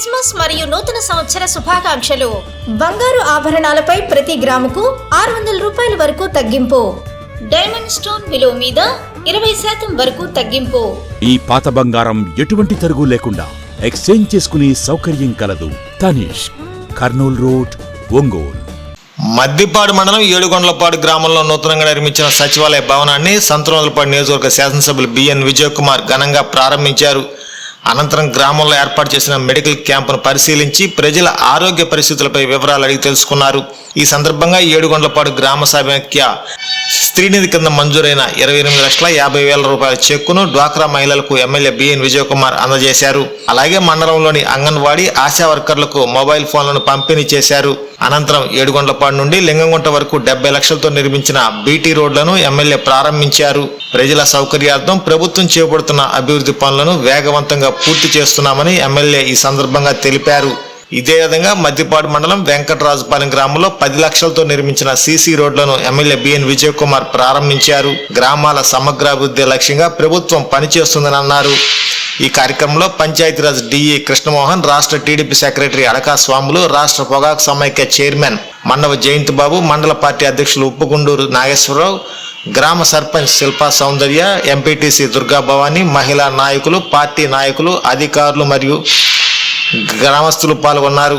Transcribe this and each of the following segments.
Christmas మరియు నూతన సంవత్సర శుభాకాంక్షలు. బంగారు ఆభరణాలపై ప్రతి గ్రాముకు 600 రూపాయల వరకు తగ్గింపు. డైమండ్ స్టోన్ విలువ మీద 20% వరకు తగ్గింపు. ఈ పాత బంగారం ఎటువంటి తరుగు లేకుండా ఎక్స్చేంజ్ చేసుకునే సౌకర్యం కలదు. తనిష్, కర్నూల్ రోడ్, ఒంగోలు. మద్దిపాడు మండలం ఏడుగొండ్లపాడు గ్రామంలో నూతనంగా నిర్మించిన సచివాలయ భవనాన్ని సంతనోదలపాడు నియోజకవర్గ శాసనసభ్యులు బిఎన్ విజయ్ కుమార్ ఘనంగా ప్రారంభించారు. అనంతరం గ్రామంలో ఏర్పాటు చేసిన మెడికల్ క్యాంపును పరిశీలించి ప్రజల ఆరోగ్య పరిస్థితులపై వివరాలు అడిగి తెలుసుకున్నారు. ఈ సందర్భంగా ఏడుగొండ్లపాడు గ్రామ సమైక్య స్త్రీనిధి కింద మంజూరైన 28,50,000 రూపాయల చెక్కును డ్వాక్రా మహిళలకు ఎమ్మెల్యే బిఎన్ విజయ్ కుమార్ అందజేశారు. అలాగే మండలంలోని అంగన్వాడీ ఆశా వర్కర్లకు మొబైల్ ఫోన్లను పంపిణీ చేశారు. అనంతరం ఏడుగొండ్లపాడు నుండి లింగంగుంట వరకు 70 లక్షలతో నిర్మించిన బీటీ రోడ్లను ఎమ్మెల్యే ప్రారంభించారు. ప్రజల సౌకర్యార్థం ప్రభుత్వం చేపడుతున్న అభివృద్ధి పనులను వేగవంతంగా పూర్తి చేస్తున్నామని ఎమ్మెల్యే ఈ సందర్భంగా తెలిపారు. ఇదే విధంగా మద్దిపాడు మండలం వెంకటరాజుపాలెం గ్రామంలో 10 లక్షలతో నిర్మించిన సీసీ రోడ్లను ఎమ్మెల్యే బిఎన్ విజయ్ కుమార్ ప్రారంభించారు. గ్రామాల సమగ్రాభివృద్ధి లక్ష్యంగా ప్రభుత్వం పనిచేస్తుందని అన్నారు. ఈ కార్యక్రమంలో పంచాయతీరాజ్ డిఈ కృష్ణమోహన్, రాష్ట్ర టీడీపీ సెక్రటరీ అడకా స్వాములు, రాష్ట్ర పొగాకు సమైక్య చైర్మన్ మండవ జయంత్ బాబు, మండల పార్టీ అధ్యక్షులు ఉప్పుగుండూరు నాగేశ్వరరావు, గ్రామ సర్పంచ్ శిల్పా సౌందర్య, ఎంపీటీసీ దుర్గా భవాని, మహిళా నాయకులు, పార్టీ నాయకులు, అధికారులు మరియు గ్రామస్తులు పాల్గొన్నారు.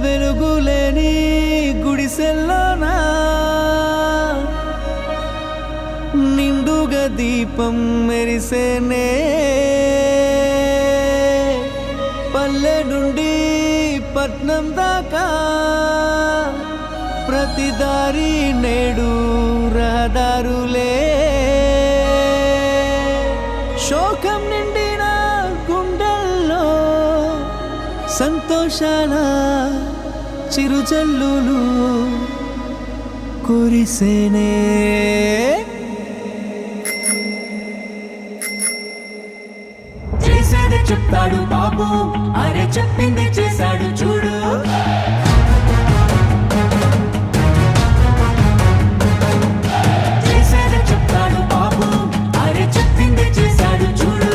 వెలుగులేని గుడిసెల్లోనా నిండుగా దీపం మెరిసేనే, పల్లె నుండి పట్నం దాకా ప్రతి దారి నేడు రహదారులే, శోకం నిండిన గుండెల్లో సంతోషాల చిరుజల్లులు కురిసేనే. చేసేది చెప్తాడు బాబు, అరే చెప్పింది చేశాడు చూడు. చేసేది చెప్తాడు బాబు, అరే చెప్పింది చేశాడు చూడు.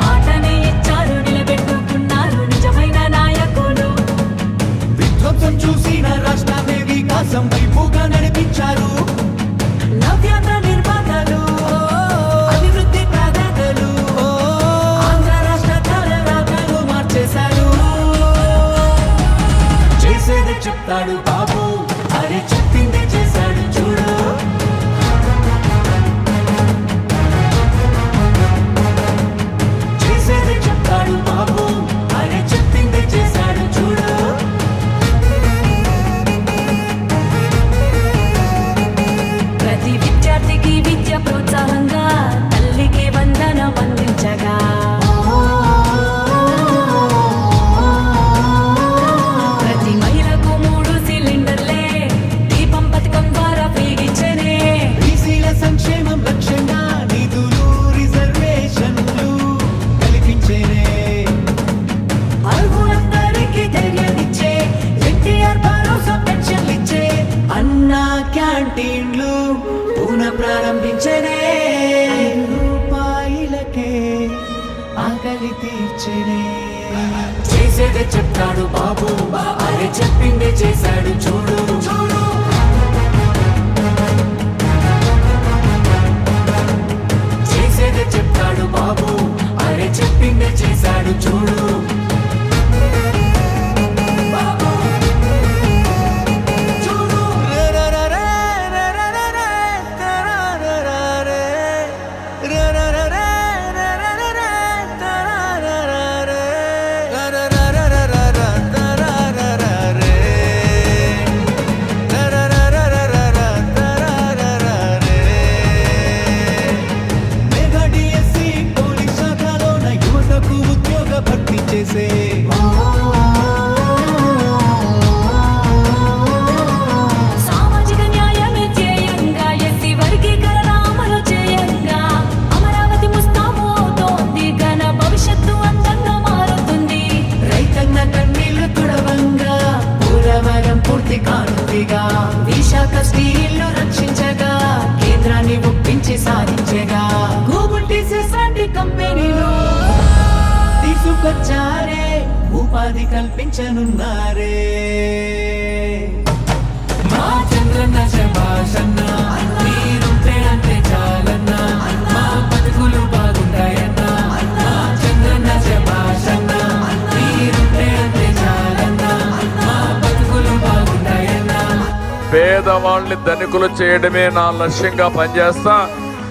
మాటనే ఇచ్చారు, నిలబెట్టుకున్నారు నిజమైన నాయకులు. విధ్వంసం చూసిన రాష్ట్రాన్ని వికాసం వైపుగా నడిపించారు. నవ్యాంధ్ర నిర్మాతలు, అభివృద్ధి ప్రదాతలు, ఆంధ్ర రాష్ట్ర తలరాతలు మార్చేశారు. చేసేది చెప్తాడు బాబు, అరే చెప్పింది చేశాడు చూడు. చేసేది చెప్తాడు బాబు, అరే చెప్పింది చేశాడు చూడు. ప్రతి విద్యార్థికి విద్య ప్రోత్సాహంగా తల్లికి వందనం అందించగా, ప్రతి మహిళకు 3 సిలిండర్లే దీపం పథకం ద్వారా ఫ్రీగిచ్చనే. బీసీల సంక్షేమం లక్ష్యంగా నిధులు రిజర్వేషన్లు కల్పించేనే. అర్హులందరికీ ధైర్యాన్నిచ్చే ఎన్టీఆర్ భరోసా పెన్షన్లిచ్చే. అన్నా క్యాంటీన్లు పునః ప్రారంభించనే. 5 రూపాయలకే ఆకలి తీర్చనే. చేసేది చెప్తాడు బాబు, అరే చెప్పింది చేశాడు చూడు. చేసేది చెప్తాడు బాబు, అరే చెప్పింది చేశాడు చూడు. కృషి సాధించేగా గోబుట్టి లాంటి కంపెనీలో తీసుకొచ్చారే ఉపాధి కల్పించనున్నారే మా చంద్రన్న శభాషన్న మీరుంటే అంటే చాలన్నా మా బతుకులు బాగుంటాయన్నా మా చంద్రన్న శభాషన్న మీరుంటే అంటే చాలన్నా మా బతుకులు బాగుంటాయన్నా పేదవాళ్ళని ధనికులు చేయడమే నా లక్ష్యంగా పనిచేస్తా.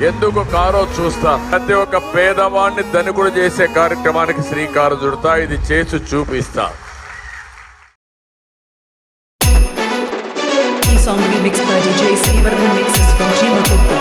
ఎందుకు కారో చూస్తా. ప్రతి ఒక్క పేదవాడిని ధనికులు చేసే కార్యక్రమానికి శ్రీకారం చుడతా. ఇది చేసి చూపిస్తా. Song remixed by DJ Silver remixes from Jima Gupta.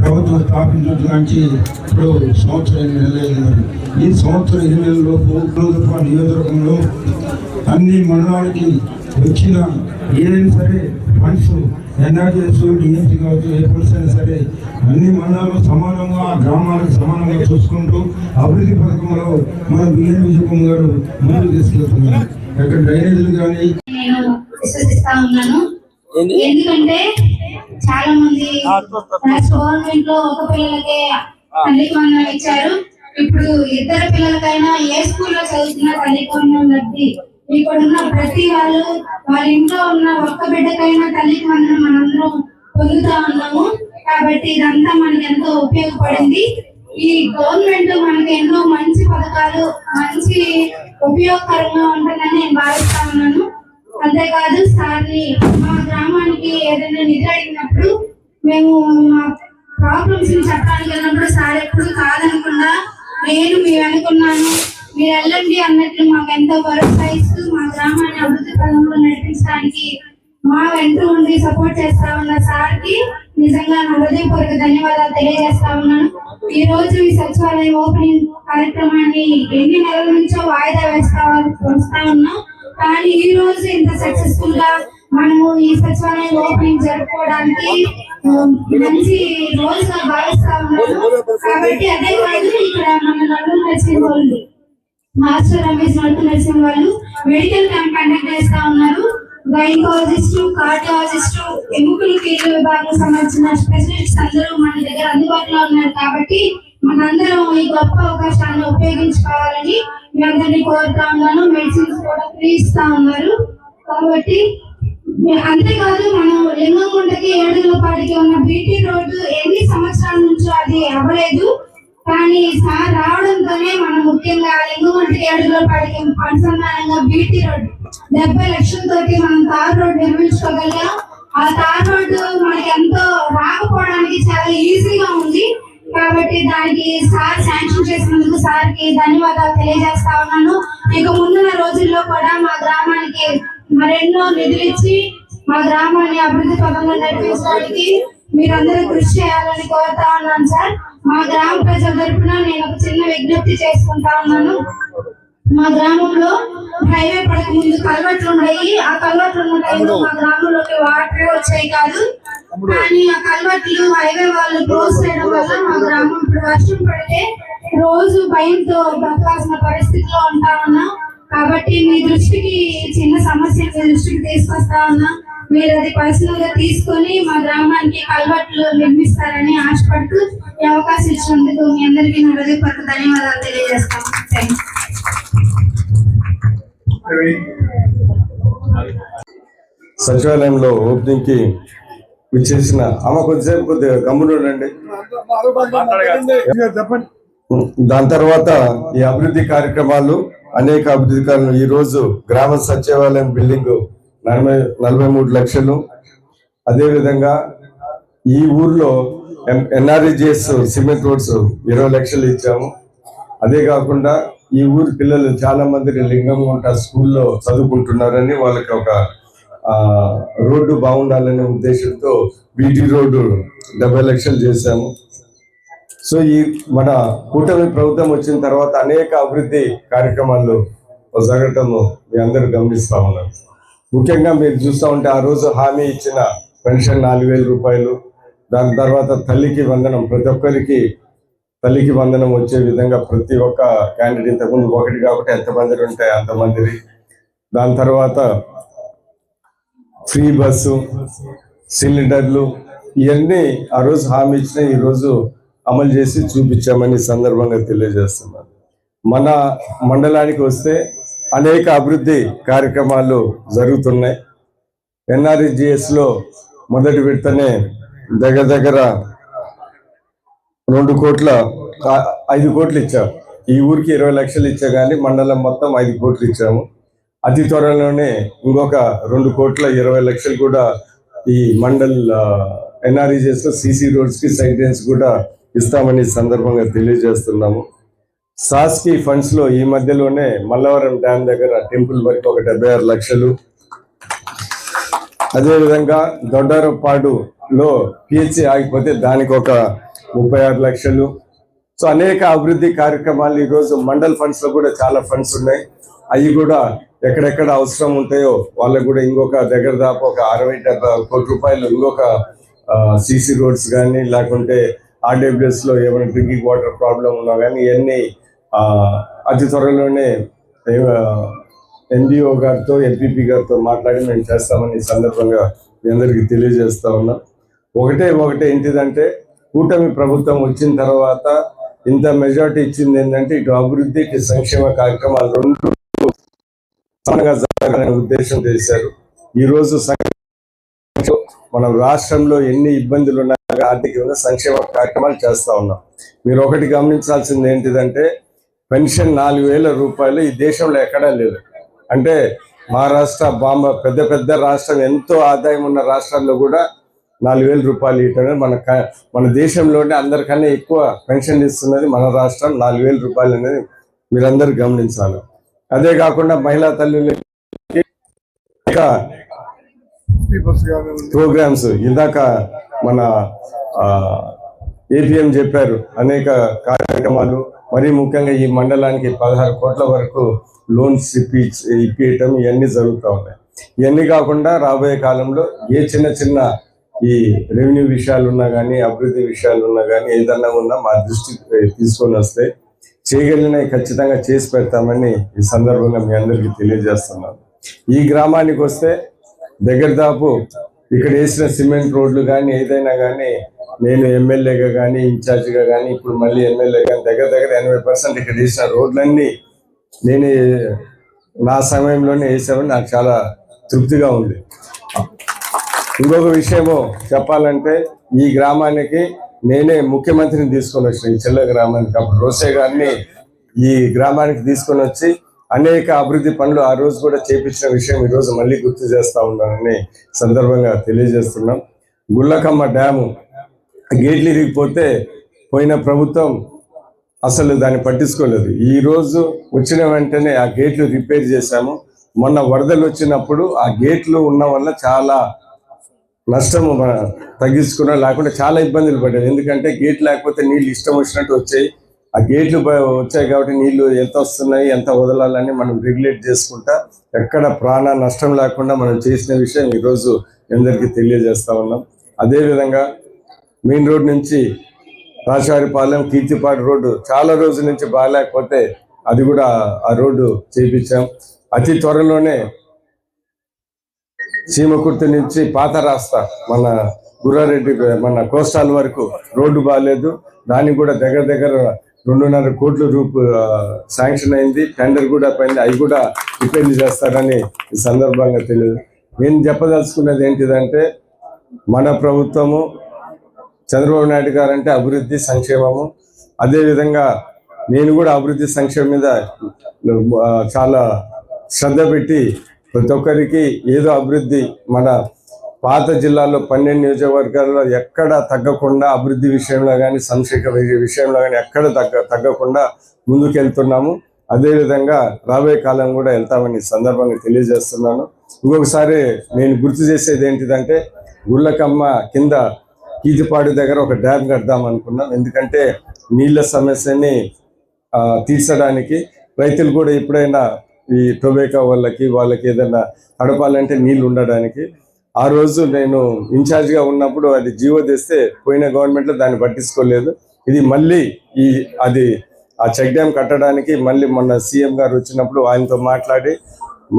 ప్రభుత్వం స్థాపించినటువంటి ఇప్పుడు సంవత్సరం 8 నెలలు. ఈ సంవత్సరం 8 నెలలలోపు నియోజకవర్గంలో అన్ని మండలాలకి వచ్చిన ఏదైనా సరే ఫండ్స్ ఎన్ఆర్జీఎస్ డిఎంసీ కావచ్చు ఏ ఫండ్స్ అయినా సరే అన్ని మండలాలు సమానంగా గ్రామాలకు సమానంగా చూసుకుంటూ అభివృద్ధి పథకంలో మన బిఎన్ విజయకుమార్ గారు ముందుకు తీసుకెళ్తున్నారు. అక్కడ డ్రైనేజీలు కానీ నేను విశ్వసిస్తా ఉన్నాను. ఎందుకంటే చాలా మంది గవర్నమెంట్ లో ఒక పిల్లలకే తల్లికి వందనం ఇచ్చారు. ఇప్పుడు ఇద్దరు పిల్లలకైనా ఏ స్కూల్లో చదువుతున్నా తల్లికి వందనం లబ్ధి ఇక్కడ ఉన్న ప్రతి వాళ్ళు వాళ్ళ ఇంట్లో ఉన్న ఒక్క బిడ్డకైనా తల్లికి వందనం మనందరం పొందుతా ఉన్నాము. కాబట్టి ఇదంతా మనకి ఎంతో ఉపయోగపడింది. ఈ గవర్నమెంట్ మనకి ఎన్నో మంచి పథకాలు మంచి ఉపయోగకరంగా ఉంటుందని నేను భావిస్తా ఉన్నాను. అంతేకాదు సార్ని మా గ్రామానికి ఏదైనా నిధి అడిగినప్పుడు మేము మా ప్రాబ్లమ్స్ చెప్పడానికి వెళ్ళినప్పుడు సార్ ఎప్పుడు కాదనకుండా నేను మీరు అనుకున్నాను మీరు వెళ్ళండి అన్నట్లు మాకు ఎంతో భరోసా ఇస్తూ మా గ్రామాన్ని అభివృద్ధి పదంలో నడిపించడానికి మా వెంట ఉండి సపోర్ట్ చేస్తా ఉన్న సార్కి నిజంగా నా హృదయపూర్వక ధన్యవాదాలు తెలియజేస్తా ఉన్నాను. ఈ రోజు ఈ సచివాలయం ఓపెనింగ్ కార్యక్రమాన్ని ఎన్ని నెలల నుంచో వాయిదా వస్తా ఉన్నాం. కానీ ఈ రోజు ఇంత సక్సెస్ఫుల్ గా మనము ఈ సచివాలయం ఓపెనింగ్ జరుపుకోవడానికి మంచి రోజుగా భావిస్తా ఉన్నాను. కాబట్టి అదే కాదు ఇక్కడ మన నలుగురు నర్సింగ్ వాళ్ళు మాస్టర్ రమేష్ నలుగురు నర్సింగ్ వాళ్ళు మెడికల్ క్యాంప్ కండక్ట్ చేస్తా ఉన్నారు. గైనకాలజిస్ట్, కార్డియాలజిస్ట్, ఎముకల కీళ్ళ విభాగం సంబంధించిన స్పెషలిస్ట్ అందరూ మన దగ్గర అందుబాటులో ఉన్నారు. కాబట్టి మనందరం ఈ గొప్ప అవకాశాన్ని ఉపయోగించుకోవాలని మీ అందరినీ కోరుతా ఉన్నాను. మెడిసిన్స్ కూడా ఫ్రీ ఇస్తా ఉన్నారు. కాబట్టి అంతేకాదు మనం లింగంగుంటకి ఏడుగులపాడికి ఉన్న బీటీ రోడ్డు ఎన్ని సంవత్సరాల నుంచో అది అవ్వలేదు. కానీ సార్ రావడంతోనే మనం ముఖ్యంగా లింగంగుంటకి ఏడుగులపాడికి అనుసంధానంగా బీటీ రోడ్డు 70 లక్షలతోటి మనం తార్ రోడ్డు నిర్మించుకోగలిగాం. ఆ తార్ రోడ్డు మనకి ఎంతో రాకపోవడానికి చాలా ఈజీగా ఉంది. కాబట్టి దానికి సార్ శాంక్షన్ చేసినందుకు సార్కి ధన్యవాదాలు తెలియజేస్తా ఉన్నాను. ఇక ముందున్న రోజుల్లో కూడా మా గ్రామానికి మరెన్నో నిధులు ఇచ్చి మా గ్రామాన్ని అభివృద్ధి పదంలో నడిపించడానికి మీరందరూ కృషి చేయాలని కోరుతా ఉన్నాను సార్. మా గ్రామ ప్రజల తరపున నేను ఒక చిన్న విజ్ఞప్తి చేసుకుంటా ఉన్నాను. మా గ్రామంలో హైవే పడక ముందు కల్వర్ట్లు ఉన్నాయి. ఆ కల్వర్ట్లు ఉన్న టైంలో మా గ్రామంలోకి వాటర్ వచ్చాయి కాదు. కానీ ఆ కల్వర్ట్లు హైవే వాళ్ళు క్లోజ్ చేయడం వల్ల మా గ్రామం ఇప్పుడు వర్షం పడితే రోజు భయంతో బ్రతకాల్సిన పరిస్థితిలో ఉంటా ఉన్నా. కాబట్టి మీ దృష్టికి చిన్న సమస్య మీ దృష్టికి తీసుకొస్తా ఉన్నా. మీరు అది పర్సనల్ గా తీసుకొని మా గ్రామానికి కల్వర్ట్లు నిర్మిస్తారని ఆశపడుతూ ఈ అవకాశం ఇచ్చినందుకు మీ అందరికీ నా హృదయపూర్వక ధన్యవాదాలు తెలియజేస్తాను. Thank you. సచివాలయంలో ఓపెనింగ్ కి విచ్చేసిన కొద్దిగా గమ్మున ఉండండి. దాని తర్వాత ఈ అభివృద్ధి కార్యక్రమాలు అనేక అభివృద్ధి కార్యక్రమాలు ఈ రోజు గ్రామ సచివాలయం బిల్డింగ్ 43 లక్షలు. అదేవిధంగా ఈ ఊర్లో NREGS సిమెంట్ రోడ్స్ 20 లక్షలు ఇచ్చాము. అదే కాకుండా ఈ ఊరి పిల్లలు చాలా మంది లింగంగుంట స్కూల్లో చదువుకుంటున్నారని వాళ్ళకి ఒక రోడ్డు బాగుండాలనే ఉద్దేశంతో బీటీ రోడ్డు 70 లక్షలు చేశాము. సో ఈ మన కూటమి ప్రభుత్వం వచ్చిన తర్వాత అనేక అభివృద్ధి కార్యక్రమాలు జరగటం మీ అందరూ గమనిస్తా ఉన్నారు. ముఖ్యంగా మీరు చూస్తూ ఉంటే ఆ రోజు హామీ ఇచ్చిన పెన్షన్ 4,000 రూపాయలు. దాని తర్వాత తల్లికి వందనం, ప్రతి ఒక్కరికి తల్లికి వందనం వచ్చే విధంగా ప్రతి ఒక్క క్యాండిడేట్, ఇంతకుముందు ఒకటి కాబట్టి ఎంతమంది ఉంటాయి అంతమంది. దాని తర్వాత ఫ్రీ బస్సు, సిలిండర్లు, ఇవన్నీ ఆ రోజు హామీ ఇచ్చిన ఈరోజు అమలు చేసి చూపించామని సందర్భంగా తెలియజేస్తున్నాను. మన మండలానికి వస్తే అనేక అభివృద్ధి కార్యక్రమాలు జరుగుతున్నాయి. NREGS లో మొదటి విడతనే దగ్గర 5 కోట్లు ఇచ్చాము. ఈ ఊరికి 20 లక్షలు ఇచ్చా కానీ మండలం మొత్తం 5 కోట్లు ఇచ్చాము. అతి త్వరలోనే ఇంకొక 2,20 లక్షలు కూడా ఈ మండల్ NREGS లో CC రోడ్స్ కి సైటెన్స్ కూడా ఇస్తామని సందర్భంగా తెలియజేస్తున్నాము. సాస్కి ఫండ్స్ లో ఈ మధ్యలోనే మల్లవరం డ్యామ్ దగ్గర టెంపుల్ వరకు ఒక 76 లక్షలు. అదేవిధంగా దొడ్డారపాడులో PHC ఆగిపోతే దానికి ఒక 36 లక్షలు. సో అనేక అభివృద్ధి కార్యక్రమాలు ఈరోజు మండల్ ఫండ్స్ లో కూడా చాలా ఫండ్స్ ఉన్నాయి. అవి కూడా ఎక్కడెక్కడ అవసరం ఉంటాయో వాళ్ళకు కూడా ఇంకొక దగ్గర దాకా ఒక 60-70 కోట్ల రూపాయలు ఇంకొక CC రోడ్స్ కానీ లేకుంటే RWS లో ఏమైనా డ్రింకింగ్ వాటర్ ప్రాబ్లం ఉన్నా కానీ ఇవన్నీ అతి త్వరలోనే NDO గారితో MPP గారితో మాట్లాడి మేము చేస్తామని ఈ సందర్భంగా మీ అందరికీ తెలియజేస్తా ఉన్నాం. ఒకటే ఏంటిదంటే కూటమి ప్రభుత్వం వచ్చిన తర్వాత ఇంత మెజార్టీ ఇచ్చింది ఏంటంటే ఇటు అభివృద్ధి ఇటు సంక్షేమ కార్యక్రమాలు రెండు జరగాలనే ఉద్దేశం చేశారు. ఈరోజు మన రాష్ట్రంలో ఎన్ని ఇబ్బందులు ఉన్నా ఆర్థికంగా సంక్షేమ కార్యక్రమాలు చేస్తా ఉన్నాం. మీరు ఒకటి గమనించాల్సింది ఏంటిదంటే పెన్షన్ 4,000 రూపాయలు ఈ దేశంలో ఎక్కడా లేదు. అంటే మహారాష్ట్ర, పెద్ద రాష్ట్రం, ఎంతో ఆదాయం ఉన్న రాష్ట్రాల్లో కూడా 4,000 రూపాయలు ఇవ్వటం మన దేశంలోనే అందరికన్నా ఎక్కువ పెన్షన్ ఇస్తున్నది మన రాష్ట్రం. 4,000 రూపాయలు అనేది మీరందరూ గమనించాలి. అదే కాకుండా మహిళా తల్లులకి ప్రోగ్రామ్స్ ఇందాక మన APM చెప్పారు, అనేక కార్యక్రమాలు. మరీ ముఖ్యంగా ఈ మండలానికి 16 కోట్ల వరకు లోన్స్ ఇప్పించడం ఇవన్నీ జరుగుతూ ఉన్నాయి. ఇవన్నీ కాకుండా రాబోయే కాలంలో ఏ చిన్న ఈ రెవెన్యూ విషయాలు ఉన్నా కానీ అభివృద్ధి విషయాలు ఉన్నా కానీ ఏదన్నా ఉన్నా మా దృష్టికి తీసుకొని వస్తే చేయగలిగినవి ఖచ్చితంగా చేసి పెడతామని ఈ సందర్భంగా మీ అందరికీ తెలియజేస్తున్నాను. ఈ గ్రామానికి వస్తే దగ్గరదాపు ఇక్కడ వేసిన సిమెంట్ రోడ్లు కానీ ఏదైనా కానీ నేను ఎమ్మెల్యేగా కానీ ఇన్ఛార్జిగా కానీ ఇప్పుడు మళ్ళీ ఎమ్మెల్యే కానీ దగ్గర 80% ఇక్కడ వేసిన రోడ్లన్నీ నేనే నా సమయంలోనే వేసామని నాకు చాలా తృప్తిగా ఉంది. ఇంకొక విషయము చెప్పాలంటే ఈ గ్రామానికి నేనే ముఖ్యమంత్రిని తీసుకొని వచ్చిన, ఈ చెల్ల గ్రామానికి. అప్పుడు రోసే గారిని ఈ గ్రామానికి తీసుకొని వచ్చి అనేక అభివృద్ధి పనులు ఆ రోజు కూడా చేపించిన విషయం ఈరోజు మళ్ళీ గుర్తు చేస్తూ ఉన్నానని సందర్భంగా తెలియజేస్తున్నాం. గుళ్ళకమ్మ డ్యాము గేట్లు ఇరిగిపోతే పోయిన ప్రభుత్వం అసలు దాన్ని పట్టించుకోలేదు. ఈ రోజు వచ్చిన వెంటనే ఆ గేట్లు రిపేర్ చేశాము. మొన్న వరదలు వచ్చినప్పుడు ఆ గేట్లు ఉన్న వల్ల చాలా నష్టము తగ్గించుకున్నా, లేకుంటే చాలా ఇబ్బందులు పడ్డాయి. ఎందుకంటే గేట్ లేకపోతే నీళ్ళు ఇష్టం వచ్చినట్టు వచ్చాయి. ఆ గేట్లు వచ్చాయి కాబట్టి నీళ్లు ఎంత వస్తున్నాయి, ఎంత వదలాలని మనం రెగ్యులేట్ చేసుకుంటా ఎక్కడ ప్రాణ నష్టం లేకుండా మనం చేసిన విషయం ఈరోజు అందరికీ తెలియజేస్తా ఉన్నాం. అదేవిధంగా మెయిన్ రోడ్ నుంచి రాజవారిపాలెం కీర్తిపాడు రోడ్డు చాలా రోజుల నుంచి బాగాలేకపోతే అది కూడా ఆ రోడ్డు చేయించాం. అతి త్వరలోనే చీమకుర్తి నుంచి పాత రాస్తా మన గుర్రారెడ్డి మన కోస్టాల్ వరకు రోడ్డు బాగాలేదు, దానికి కూడా దగ్గర 2.5 కోట్ల శాంక్షన్ అయింది, టెండర్ కూడా పోయింది, అవి కూడా రిపేర్ చేస్తారని ఈ సందర్భంగా తెలియదు. నేను చెప్పదలుచుకున్నది ఏంటిదంటే మన ప్రభుత్వము చంద్రబాబు నాయుడు గారు అంటే అభివృద్ధి సంక్షేమము, అదేవిధంగా నేను కూడా అభివృద్ధి సంక్షేమం మీద చాలా శ్రద్ధ పెట్టి ప్రతి ఒక్కరికి ఏదో అభివృద్ధి మన పాత జిల్లాలో 12 నియోజకవర్గాల్లో ఎక్కడ తగ్గకుండా అభివృద్ధి విషయంలో కానీ సంక్షేమ విషయంలో కానీ ఎక్కడ తగ్గకుండా ముందుకెళ్తున్నాము. అదేవిధంగా రాబోయే కాలం కూడా వెళ్తామని సందర్భంగా తెలియజేస్తున్నాను. ఇంకొకసారి నేను గుర్తు చేసేది ఏంటిదంటే గుళ్ళకమ్మ కింద కీతిపాడు దగ్గర ఒక డ్యామ్ కడదాం అనుకున్నాం. ఎందుకంటే నీళ్ళ సమస్యని తీర్చడానికి రైతులు కూడా ఎప్పుడైనా ఈ టొబాకో వాళ్ళకి ఏదైనా తడపాలంటే నీళ్ళు ఉండడానికి. ఆ రోజు నేను ఇన్ఛార్జ్గా ఉన్నప్పుడు అది జీవో తెస్తే పోయిన గవర్నమెంట్లో దాన్ని పట్టించుకోలేదు. ఇది మళ్ళీ ఆ చెక్ డ్యామ్ కట్టడానికి మళ్ళీ మొన్న సీఎం గారు వచ్చినప్పుడు ఆయనతో మాట్లాడి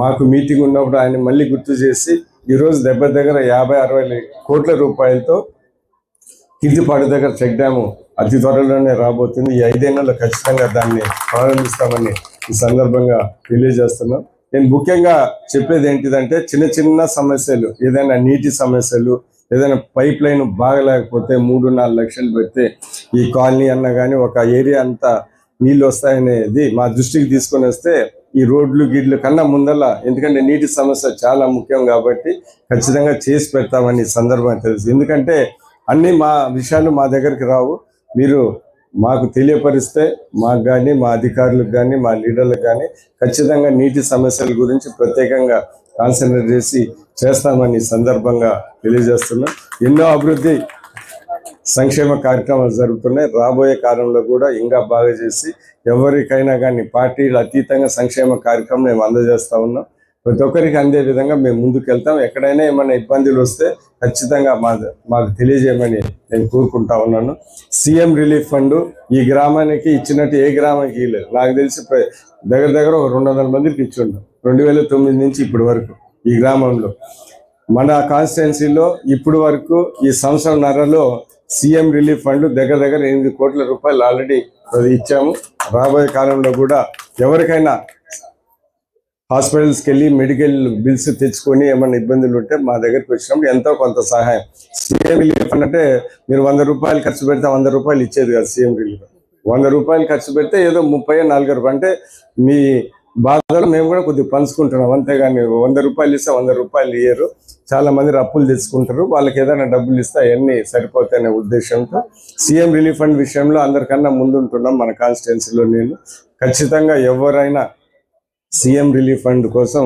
మాకు మీటింగ్ ఉన్నప్పుడు ఆయన మళ్ళీ గుర్తు చేసి ఈరోజు దగ్గర 50-60 కోట్ల రూపాయలతో కీర్తిపాడు దగ్గర చెక్ డ్యాము అతి త్వరలోనే రాబోతుంది. ఈ 5 ఏళ్లలో ఖచ్చితంగా దాన్ని ప్రారంభిస్తామని ఈ సందర్భంగా తెలియజేస్తున్నాం. నేను ముఖ్యంగా చెప్పేది ఏంటిదంటే చిన్న సమస్యలు, ఏదైనా నీటి సమస్యలు, ఏదైనా పైప్ లైన్ బాగలేకపోతే 3-4 లక్షలు పెడితే ఈ కాలనీ అన్న కానీ ఒక ఏరియా అంతా నీళ్ళు వస్తాయనేది మా దృష్టికి తీసుకొని వస్తే ఈ రోడ్లు గిడ్లు కన్నా ముందల, ఎందుకంటే నీటి సమస్య చాలా ముఖ్యం కాబట్టి ఖచ్చితంగా చేసి పెడతామని సందర్భంగా తెలుసు. ఎందుకంటే అన్ని మా విషయాలు మా దగ్గరికి రావు, మీరు మాకు తెలియపరిస్తే మాకు కానీ మా అధికారులకు కానీ మా లీడర్లకు కానీ ఖచ్చితంగా నీటి సమస్యల గురించి ప్రత్యేకంగా కాన్సన్ట్రేట్ చేస్తామని సందర్భంగా తెలియజేస్తున్నాం. ఎన్నో అభివృద్ధి సంక్షేమ కార్యక్రమాలు జరుగుతున్నాయి. రాబోయే కాలంలో కూడా ఇంకా బాగా చేసి ఎవరికైనా కానీ పార్టీలు అతీతంగా సంక్షేమ కార్యక్రమం మేము అందజేస్తూ ఉన్నాం. ప్రతి ఒక్కరికి అందే విధంగా మేము ముందుకు వెళ్తాం. ఎక్కడైనా ఏమైనా ఇబ్బందులు వస్తే ఖచ్చితంగా మాకు తెలియజేయమని నేను కోరుకుంటా ఉన్నాను. సీఎం రిలీఫ్ ఫండ్ ఈ గ్రామానికి ఇచ్చినట్టు ఏ గ్రామానికి ఇవ్వలేదు. నాకు తెలిసి దగ్గర ఒక 200 మందికి ఇచ్చిండు 2009 నుంచి ఇప్పటి వరకు ఈ గ్రామంలో. మన కాన్స్టిట్యున్సీలో ఇప్పుడు వరకు ఈ సంవత్సరంన్నరలో సీఎం రిలీఫ్ ఫండ్ దగ్గర 8 కోట్ల రూపాయలు ఆల్రెడీ ఇచ్చాము. రాబోయే కాలంలో కూడా ఎవరికైనా హాస్పిటల్స్కి వెళ్ళి మెడికల్ బిల్స్ తెచ్చుకొని ఏమైనా ఇబ్బందులు ఉంటే మా దగ్గరికి వచ్చినప్పుడు ఎంతో కొంత సహాయం. సీఎం రిలీఫ్ ఫండ్ అంటే మీరు 100 రూపాయలు ఖర్చు పెడితే 100 రూపాయలు ఇచ్చేది కాదు. సీఎం రిలీఫ్ 100 రూపాయలు ఖర్చు పెడితే ఏదో 30-40 రూపాయలు అంటే మీ బాధలు మేము కూడా కొద్దిగా పంచుకుంటున్నాం, అంతేగాని 100 రూపాయలు ఇస్తే 100 రూపాయలు ఇయ్యరు. చాలా మంది అప్పులు తెచ్చుకుంటారు, వాళ్ళకి ఏదైనా డబ్బులు ఇస్తే అవన్నీ సరిపోతాయనే ఉద్దేశంతో సీఎం రిలీఫ్ ఫండ్ విషయంలో అందరికన్నా ముందుంటున్నాం. మన కాన్స్టిట్యున్సీలో నేను ఖచ్చితంగా ఎవరైనా సీఎం రిలీఫ్ ఫండ్ కోసం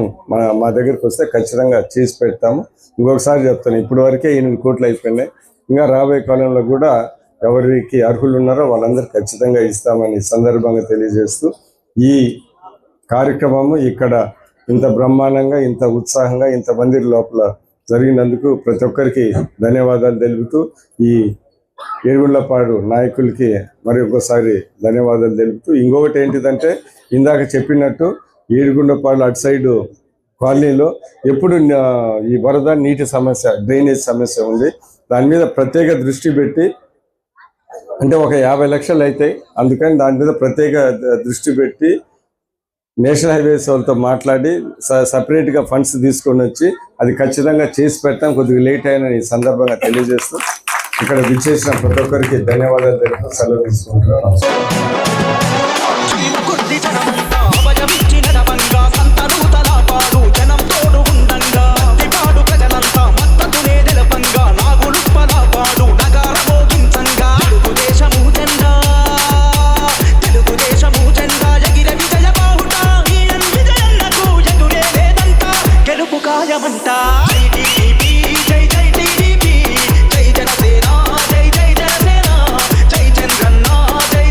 మా దగ్గరికి వస్తే ఖచ్చితంగా చేసి పెడతాము. ఇంకొకసారి చెప్తాను, ఇప్పటి వరకే 8 కోట్లు అయిపోయినాయి. ఇంకా రాబోయే కాలంలో కూడా ఎవరికి అర్హులు ఉన్నారో వాళ్ళందరూ ఖచ్చితంగా ఇస్తామని సందర్భంగా తెలియజేస్తూ ఈ కార్యక్రమము ఇక్కడ ఇంత బ్రహ్మాండంగా, ఇంత ఉత్సాహంగా, ఇంతమంది లోపల జరిగినందుకు ప్రతి ఒక్కరికి ధన్యవాదాలు తెలుపుతూ ఈ ఏడుగుండ్లపాడు నాయకులకి మరి ఒకసారి ధన్యవాదాలు తెలుపుతూ ఇంకొకటి ఏంటిదంటే ఇందాక చెప్పినట్టు ఏడుగుండ్లపాడు అటు సైడు కాలనీలో ఎప్పుడు ఈ వరద నీటి సమస్య, డ్రైనేజ్ సమస్య ఉంది. దాని మీద ప్రత్యేక దృష్టి పెట్టి అంటే ఒక 50 లక్షలు అవుతాయి, అందుకని దాని మీద ప్రత్యేక దృష్టి పెట్టి నేషనల్ హైవేస్ వాళ్ళతో మాట్లాడి సపరేట్గా ఫండ్స్ తీసుకొని వచ్చి అది ఖచ్చితంగా చేసి పెడతాం. కొద్దిగా లేట్ అయిన ఈ సందర్భంగా తెలియజేస్తూ ఇక్కడ విచ్చేసిన ప్రతి ఒక్కరికి ధన్యవాదాలు తెలుపుతూ సెలవు తీసుకుంటున్నాను. జై జనసేన జై జనసేన జై చంద్రన్న జై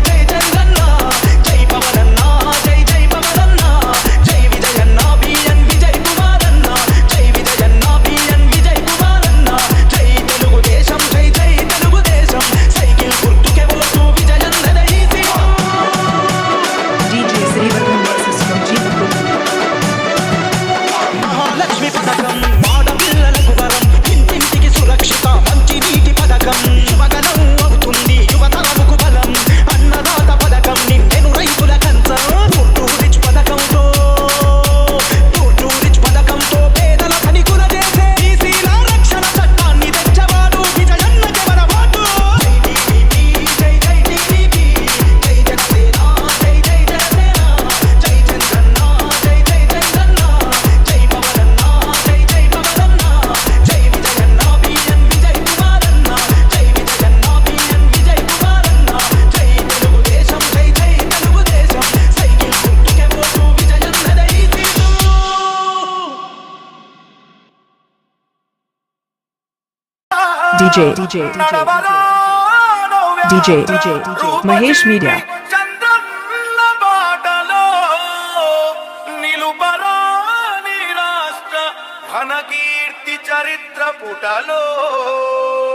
Mahesh Media.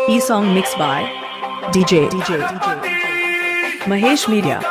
E-song mixed by DJ Mahesh Media.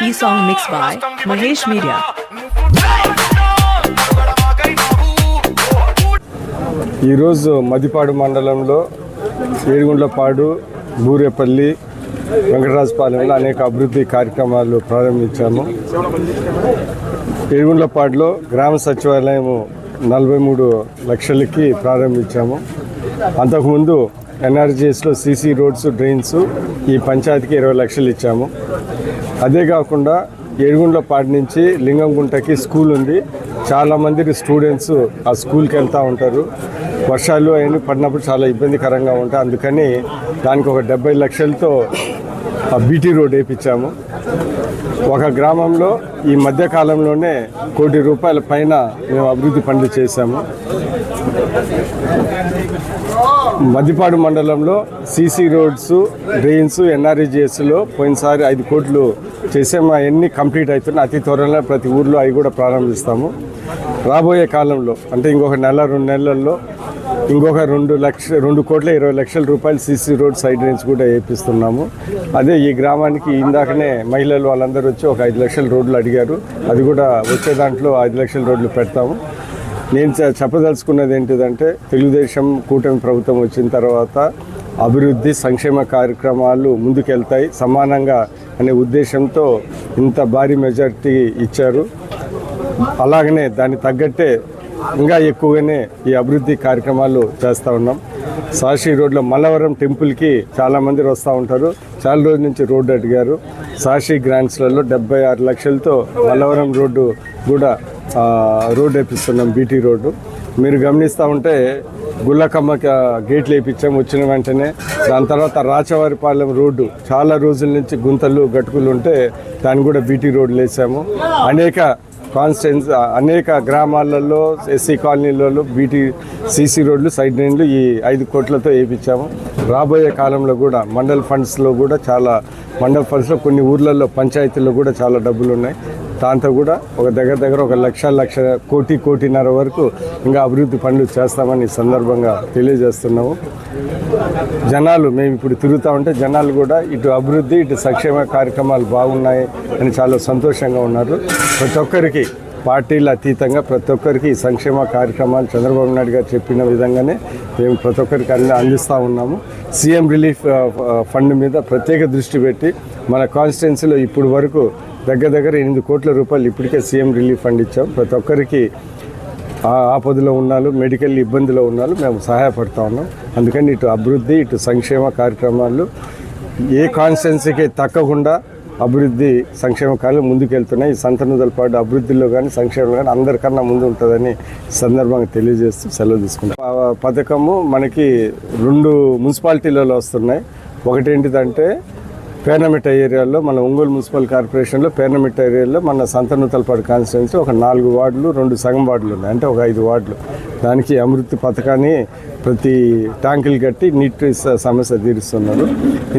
E-song mixed by Mahesh Media. ఈరోజు మదిపాడు మండలంలో ఏడుగుండ్లపాడు, బూరేపల్లి, వెంకటరాజపాలెంలో అనేక అభివృద్ధి కార్యక్రమాలు ప్రారంభించాము. ఏడుగుండ్లపాడులో గ్రామ సచివాలయం 43 లక్షలకి ప్రారంభించాము. అంతకుముందు ఎన్ఆర్జీఎస్లో సీసీ రోడ్స్, డ్రైన్స్ ఈ పంచాయతీకి 20 లక్షలు ఇచ్చాము. అదే కాకుండా ఏడుగుండ్లపాడు నుంచి లింగంగుంటకి స్కూల్ ఉంది. చాలామంది స్టూడెంట్స్ ఆ స్కూల్కి వెళ్తూ ఉంటారు. వర్షాలు అవన్నీ పడినప్పుడు చాలా ఇబ్బందికరంగా ఉంటాయి. అందుకని దానికి ఒక 70 లక్షలతో బీటీ రోడ్ వేయించాము. ఒక గ్రామంలో ఈ మధ్యకాలంలోనే ₹1 కోటి పైన మేము అభివృద్ధి పనులు చేశాము. మదిపాడు మండలంలో సీసీ రోడ్స్, డ్రైన్స్, ఎన్ఆర్ఈజిఎస్లో పోయినసారి 5 కోట్లు చేసాము. అవన్నీ కంప్లీట్ అవుతున్నాయి. అతి త్వరలో ప్రతి ఊర్లో అవి కూడా ప్రారంభిస్తాము. రాబోయే కాలంలో అంటే ఇంకొక 1-2 నెలల్లో ఇంకొక ₹2,20,00,000 సీసీ రోడ్ సైడ్ డ్రైన్స్ కూడా వేపిస్తున్నాము. అదే ఈ గ్రామానికి ఇందాకనే మహిళలు వాళ్ళందరూ వచ్చి ఒక 5 లక్షల రోడ్లు అడిగారు. అది కూడా వచ్చే దాంట్లో 5 లక్షల రోడ్లు పెడతాము. నేను చెప్పదలుచుకున్నది ఏంటిదంటే తెలుగుదేశం కూటమి ప్రభుత్వం వచ్చిన తర్వాత అభివృద్ధి సంక్షేమ కార్యక్రమాలు ముందుకెళ్తాయి సమానంగా అనే ఉద్దేశంతో ఇంత భారీ మెజారిటీ ఇచ్చారు. అలాగనే దాన్ని తగ్గట్టే ఇంకా ఎక్కువగానే ఈ అభివృద్ధి కార్యక్రమాలు చేస్తూ ఉన్నాం. సాక్షి రోడ్లో మల్లవరం టెంపుల్కి చాలామంది వస్తూ ఉంటారు. చాలా రోజుల నుంచి రోడ్డు అడిగారు. సాక్షి గ్రాంట్స్లలో 76 లక్షలతో మల్లవరం రోడ్డు కూడా రోడ్డు వేపిస్తున్నాం, బీటీ రోడ్డు. మీరు గమనిస్తూ ఉంటే గుళ్ళకమ్మ గేట్లు వేయించాము వచ్చిన వెంటనే. దాని తర్వాత రాచవారిపాలెం రోడ్డు చాలా రోజుల నుంచి గుంతలు గట్టుకులు ఉంటే దాన్ని కూడా బీటీ రోడ్లు వేసాము. అనేక గ్రామాలలో ఎస్సీ కాలనీలలో బీటీ సీసీ రోడ్లు, సైడ్ డ్రైన్లు ఈ 5 కోట్లతో వేయించాము. రాబోయే కాలంలో కూడా మండల్ ఫండ్స్లో కొన్ని ఊర్లలో పంచాయతీల్లో కూడా చాలా డబ్బులు ఉన్నాయి. దాంతో కూడా ఒక దగ్గర ఒక 1,00,00,000 కోటిన్నర వరకు ఇంకా అభివృద్ధి పనులు చేస్తామని సందర్భంగా తెలియజేస్తున్నాము. జనాలు మేము ఇప్పుడు తిరుగుతూ ఉంటే జనాలు కూడా ఇటు అభివృద్ధి ఇటు సంక్షేమ కార్యక్రమాలు బాగున్నాయి అని చాలా సంతోషంగా ఉన్నారు. ప్రతి ఒక్కరికి పార్టీల అతీతంగా ప్రతి ఒక్కరికి ఈ సంక్షేమ కార్యక్రమాలు చంద్రబాబు నాయుడు గారు చెప్పిన విధంగానే మేము ప్రతి ఒక్కరికి అందిస్తూ ఉన్నాము. సీఎం రిలీఫ్ ఫండ్ మీద ప్రత్యేక దృష్టి పెట్టి మన కాన్స్టిట్యున్సీలో ఇప్పుడు వరకు దగ్గర ₹8 కోట్ల ఇప్పటికే సీఎం రిలీఫ్ ఫండ్ ఇచ్చాం. ప్రతి ఒక్కరికి ఆపదలో ఉన్నాళ్ళు, మెడికల్ ఇబ్బందిలో ఉన్నాళ్ళు మేము సహాయపడుతూ ఉన్నాం. అందుకని ఇటు అభివృద్ధి ఇటు సంక్షేమ కార్యక్రమాలు ఏ కాన్స్టిట్యున్సీకి తక్కకుండా అభివృద్ధి సంక్షేమ కార్యాలు ముందుకెళ్తున్నాయి. ఈ సంతనూతలపాడు అభివృద్ధిలో కానీ సంక్షేమంలో కానీ అందరికన్నా ముందు ఉంటుందని సందర్భంగా తెలియజేస్తూ సెలవు తీసుకుంటాం. పథకము మనకి 2 మున్సిపాలిటీలలో వస్తున్నాయి. ఒకటి ఏంటిదంటే పేర్నమిట్ట ఏరియాలో మన ఒంగోలు మున్సిపల్ కార్పొరేషన్లో పేర్నమిట్ట ఏరియాలో మన సంతనూతలపాడు కాన్స్టిట్యున్సీ ఒక 4 వార్డులు 2 సగం వార్డులు ఉన్నాయి, అంటే ఒక 5 వార్డులు. దానికి అమృతి పథకాన్ని ప్రతి ట్యాంకులు కట్టి నీటి సమస్య తీరుస్తున్నారు.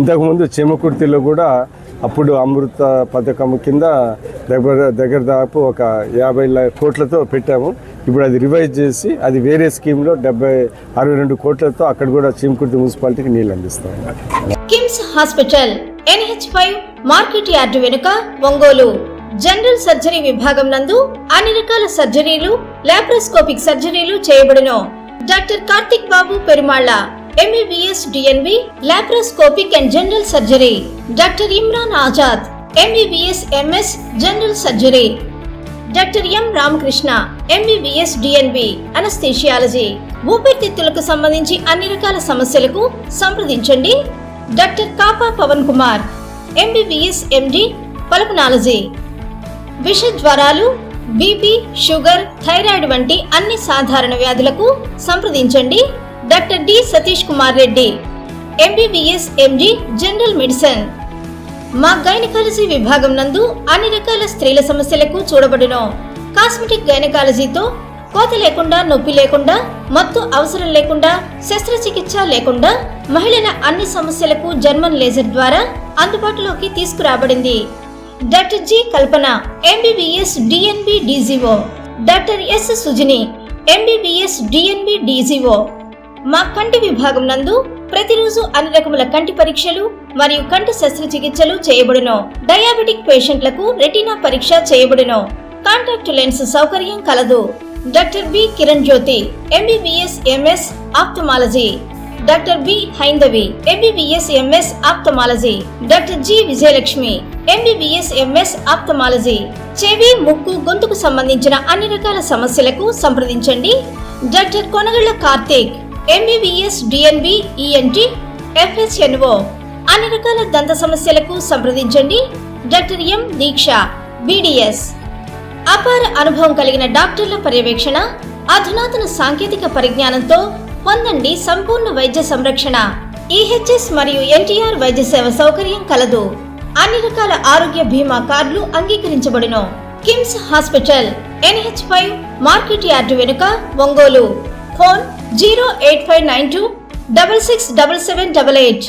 ఇంతకుముందు చెమకుర్తిలో కూడా అప్పుడు అమృత పథకం కింద దగ్గర దాపు ఒక 50 కోట్లతో పెట్టాము. ఇప్పుడు అది రివైజ్ చేసి అది వేరే స్కీమ్లో 62 కోట్లతో అక్కడ కూడా చీమకుర్తి మున్సిపాలిటీకి నీళ్ళు అందిస్తాం. KIMS hospital NH5 market yard వెనుక ఒంగోలు జనరల్ సర్జరీ విభాగం నందు అన్ని రకాల సర్జరీలు, లాప్రోస్కోపిక్ సర్జరీలు చేయబడును. Doctor Karthik Babu Perumalla MBBS DNB laparoscopic and general surgery. Doctor Imran Azad MBBS MS general surgery. Doctor M Ramakrishna MBBS DNB anaesthesiology. ఊపిరితిత్తులకు సంబంధించి అన్ని రకాల సమస్యలకు సంప్రదించండి. Doctor Kapa Pavan Kumar MBBS MD pulmonology. విష జ్వరాలు, బీపీ, షుగర్, థైరాయిడ్ వంటి అన్ని సాధారణ వ్యాధులకు సంప్రదించండి. Doctor D Satish Kumar Reddy MBBS MD general medicine. మా గైనకాలజీ విభాగం నందు అన్ని రకాల స్త్రీల సమస్యలకు చూడబడును. కాస్మెటిక్ గైనకాలజీతో కోత లేకుండా, నొప్పి లేకుండా, మత్తు అవసరం లేకుండా, శస్త్రచికిత్స లేకుండా మహిళల అన్ని సమస్యలకు జర్మన్ లేజర్ ద్వారా అందుబాటులోకి తీసుకురాబడింది. డాక్టర్ జి కల్పన MBBS DNB DGO. Doctor yes Sujini MBBS DNB DGO. మా కంటి విభాగం నందు ప్రతిరోజు అన్ని రకముల కంటి పరీక్షలు మరియు కంటి శస్త్రచికిత్సలు చేయబడును. డయాబెటిక్ పేషెంట్లకు రెటీనా పరీక్ష చేయబడును. కాంటాక్ట్ లెన్స్ సౌకర్యం కలదు. Doctor B Kiran Jyothi MBBS MS ophthalmology. Doctor B Haindavi MBBS MS ophthalmology. Doctor G Vijayalakshmi MBBS MS ophthalmology. చెవి, ముక్కు, గొంతుకు సంబంధించిన అన్ని రకాల సమస్యలకు సంప్రదించండి. Doctor Konagalla Karthik MBBS DNB ENT FHNO. అన్ని రకాల దంత సమస్యలకు సంప్రదించండి. Doctor M Deeksha BDS. అపార అనుభవం కలిగిన డాక్టర్ల పర్యవేక్షణ, అధునాతన సాంకేతిక పరిజ్ఞానంతో పొందండి సంపూర్ణ వైద్య సంరక్షణ. EHS మరియు NTR వైద్య సేవ సౌకర్యం కలదు. అన్ని రకాల ఆరోగ్య బీమా కార్డులు అంగీకరించబడును. KIMS hospital NH5 market yard వెనుక ఒంగోలు. ఫోన్ 08592 667788.